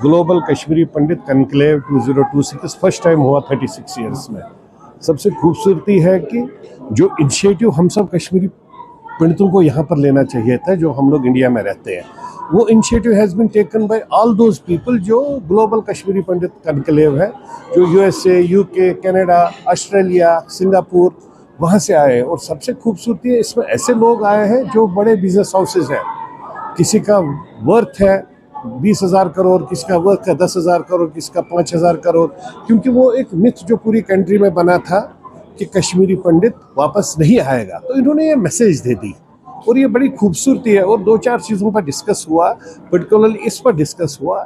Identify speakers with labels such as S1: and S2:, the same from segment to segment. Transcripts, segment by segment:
S1: Global Kashmiri Pandit conclave 2026 first time हुआ 36 years में। सबसे खूबसूरती है कि जो इनिशिएटिव हम सब कश्मीरी पंडितों को यहाँ पर लेना चाहिए था, जो हम लोग इंडिया में रहते हैं, वो initiative has been taken by all those people जो ग्लोबल कश्मीरी पंडित कनक्लेव है, जो USA, UK, Canada, Australia, Singapore, वहाँ से आए हैं। और सबसे खूबसूरती है इसमें ऐसे लोग आए हैं जो बड़े बिजनेस हाउसेज हैं, किसी का वर्थ है 20,000 करोड़, किसी का वर्थ है 10,000 करोड़, किसी का 5,000 करोड़, क्योंकि वो एक मिथ जो पूरी कंट्री में बना था कि कश्मीरी पंडित वापस नहीं आएगा, तो इन्होंने ये मैसेज दे दी और ये बड़ी खूबसूरती है। और 2-4 चीज़ों पर डिस्कस हुआ, पर्टिकुलरली इस पर डिस्कस हुआ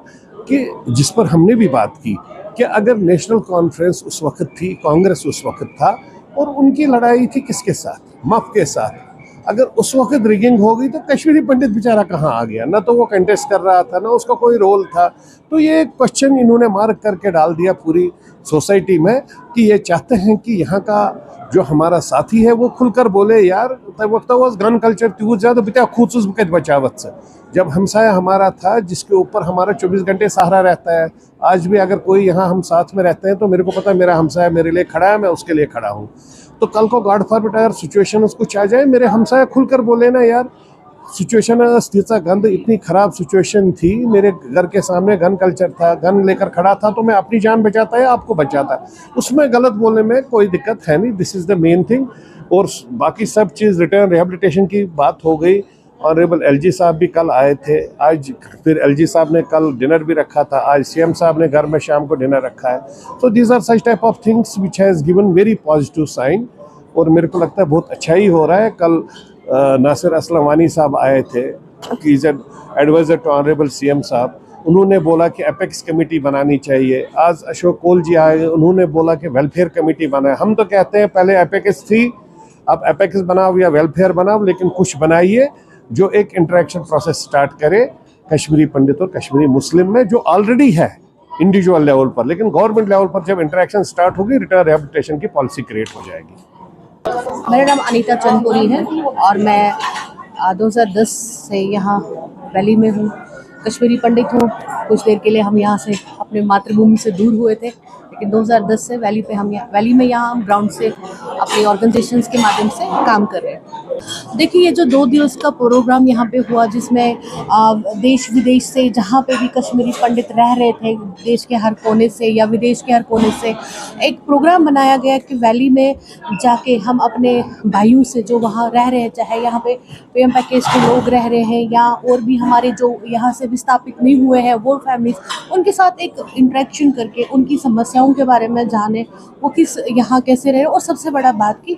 S1: कि जिस पर हमने भी बात की कि अगर नेशनल कॉन्फ्रेंस उस वक्त थी, कांग्रेस उस वक्त था, और उनकी लड़ाई थी किसके साथ, मफ के साथ, अगर उस वक्त रिगिंग हो गई तो कश्मीरी पंडित बेचारा कहाँ आ गया, ना तो वो कंटेस्ट कर रहा था, ना उसका कोई रोल था। तो ये क्वेश्चन इन्होंने मार्क करके डाल दिया पूरी सोसाइटी में कि ये चाहते हैं कि यहाँ का जो हमारा साथी है वो खुलकर बोले, यार वक्त गन कल्चर त्यूज ज़्यादा बिता खूस बचावत से, जब हमसाया हमारा था जिसके ऊपर हमारा 24 घंटे सहारा रहता है। आज भी अगर कोई यहाँ हम साथ में रहते हैं तो मेरे को पता है मेरा हमसाया मेरे लिए खड़ा है, मैं उसके लिए खड़ा हूँ। तो कल को गॉड फॉरबिड अगर सिचुएशन कुछ आ जाए, मेरे हमसाया खुलकर बोले ना, यार सिचुएशन स्थिति गंद इतनी ख़राब सिचुएशन थी, मेरे घर के सामने गन कल्चर था, गन लेकर खड़ा था, तो मैं अपनी जान बचाता या आपको बचाता, उसमें गलत बोलने में कोई दिक्कत है नहीं। This is the main thing. और बाकी सब चीज़ रिटर्न रिहेबिलिटेशन की बात हो गई। ऑनरेबल एलजी साहब भी कल आए थे, आज फिर एलजी साहब ने कल डिनर भी रखा था, आज सीएम साहब ने घर में शाम को डिनर रखा है। तो these are such type of things which has given very positive sign, और मेरे को लगता है बहुत अच्छा ही हो रहा है। कल नासिर असलम वानी साहब आए थे, he is an advisor to honourable CM साहब, उन्होंने बोला कि एपेक्स कमेटी बनानी चाहिए। आज अशोक कोल जी आए, उन्होंने बोला कि वेलफेयर कमेटी बनाए। हम तो कहते हैं पहले एपेक्स थी, अब एपेक्स बनाओ या वेलफेयर बनाओ, लेकिन कुछ बनाइए जो एक इंटरेक्शन प्रोसेस स्टार्ट करे कश्मीरी पंडित और कश्मीरी मुस्लिम में, जो ऑलरेडी है इंडिविजुअल लेवल पर, लेकिन गवर्नमेंट लेवल पर जब इंटरेक्शन स्टार्ट होगी, रिटर्न रिहेबिलिटेशन की पॉलिसी क्रिएट हो जाएगी।
S2: मेरा नाम अनीता चंदपुरी है और मैं 2010 से यहाँ वैली में हूँ, कश्मीरी पंडित हूँ। कुछ देर के लिए हम यहाँ से अपने मातृभूमि से दूर हुए थे, लेकिन 2010 से वैली में यहाँ हम ग्राउंड से अपनी ऑर्गेनाइजेशंस के माध्यम से काम कर रहे हैं। देखिए, ये जो 2 दिवस का प्रोग्राम यहाँ पे हुआ, जिसमें देश विदेश से जहाँ पे भी कश्मीरी पंडित रह रहे थे, देश के हर कोने से या विदेश के हर कोने से, एक प्रोग्राम बनाया गया कि वैली में जाके हम अपने भाइयों से जो वहाँ रह रहे हैं, चाहे यहाँ पे पीएम पैकेज के लोग रह रहे हैं या और भी हमारे जो यहाँ से विस्थापित नहीं हुए हैं वो फैमिलीज, उनके साथ एक इंटरेक्शन करके उनकी समस्याओं के बारे में जाने, वो किस यहाँ कैसे रहे, और सबसे बड़ा बात कि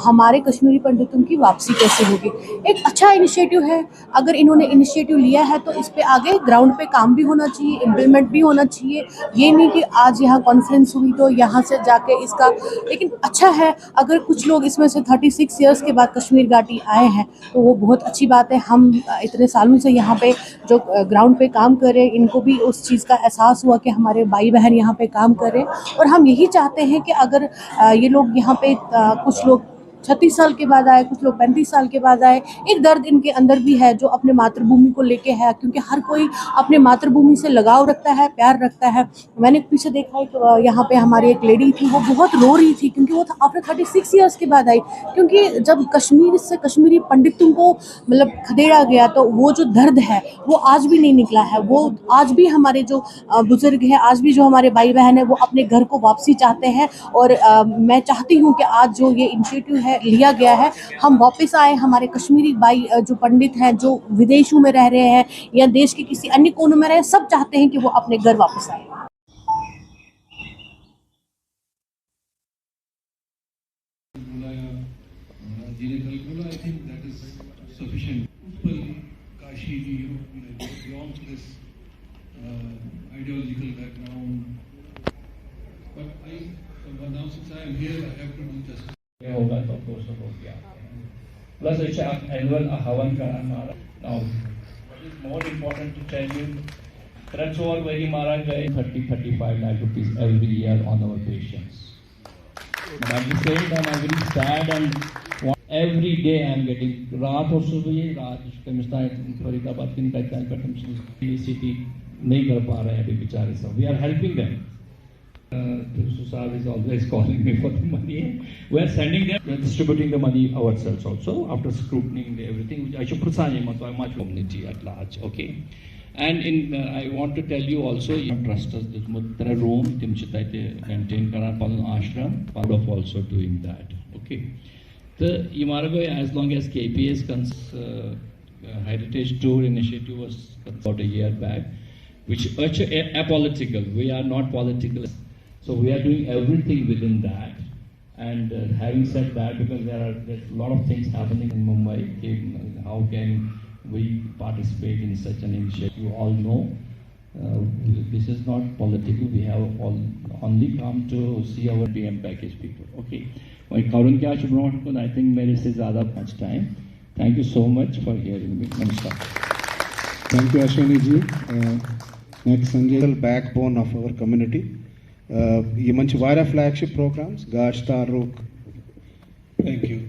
S2: हमारे कश्मीरी पंडितों की वापसी कैसे होगी। एक अच्छा इनिशिएटिव है। अगर इन्होंने इनिशिएटिव लिया है तो इस पे आगे ग्राउंड पे काम भी होना चाहिए, इम्प्लीमेंट भी होना चाहिए। ये नहीं कि आज यहाँ कॉन्फ्रेंस हुई तो यहाँ से जाके इसका, लेकिन अच्छा है अगर कुछ लोग इसमें से 36 ईयर्स के बाद कश्मीर घाटी आए हैं तो वो बहुत अच्छी बात है। हम इतने सालों से यहाँ पे जो ग्राउंड पे काम कर रहे हैं, इनको भी उस चीज़ का एहसास हुआ कि हमारे भाई बहन यहाँ पे काम कर रहे हैं, और हम यही चाहते हैं कि अगर ये लोग यहाँ पे कुछ लोग 36 साल के बाद आए, कुछ लोग 35 साल के बाद आए, एक दर्द इनके अंदर भी है जो अपने मातृभूमि को लेके है, क्योंकि हर कोई अपने मातृभूमि से लगाव रखता है, प्यार रखता है। मैंने पीछे देखा है कि यहाँ पे हमारी एक लेडी थी, वो बहुत रो रही थी क्योंकि वो आफ्टर 36 ईयर्स के बाद आई, क्योंकि जब कश्मीर से कश्मीरी पंडितों को मतलब खदेड़ा गया तो वो जो दर्द है वो आज भी नहीं निकला है। वो आज भी हमारे जो बुजुर्ग हैं, आज भी जो हमारे भाई बहन हैं, वो अपने घर को वापसी चाहते हैं। और मैं चाहती हूँ कि आज जो ये इनिशिएटिव है लिया गया है, हम वापस आए, हमारे कश्मीरी भाई जो पंडित हैं, जो विदेशों में रह रहे हैं या देश के किसी अन्य कोनों में रहे, सब चाहते हैं कि वो अपने घर वापस आए।
S3: होगा तो 200 लोग भी आते हैं, प्लस अच्छा एनुअल हवन का हमारा। Now what is more important to tell you, threshold वही मारा गए 30-35 lakh rupees every year on our patients, but at the same time I'm very sad and every day I'm getting रात और सुबह, रात फरीदाबाद की city नहीं कर पा रहे हैं अभी बेचारे सब. We are helping them. Susab is always calling me for the money. We are sending them, we are distributing the money ourselves also after scrutinizing everything. I should much community at large. Okay. And I want to tell you also, you trust us. There are room, maintain karan ashram, part of also doing that. Okay. The Imarago, as long as KPS Heritage Tour Initiative was about a year back, which is apolitical. We are not political. So we are doing everything within that. And having said that, because there's a lot of things happening in Mumbai, how can we participate in such an initiative? You all know this is not political. We have only come to see our PM package people. Okay. Karun Kya Shubhram, I think mere se zyada much time. Thank you so much for hearing me. Namaskar.
S4: Thank you, Ashwini ji. Next, Sanjay, backbone of our community. ये मंच वारा flagship programmes गाश तारुक. Thank you.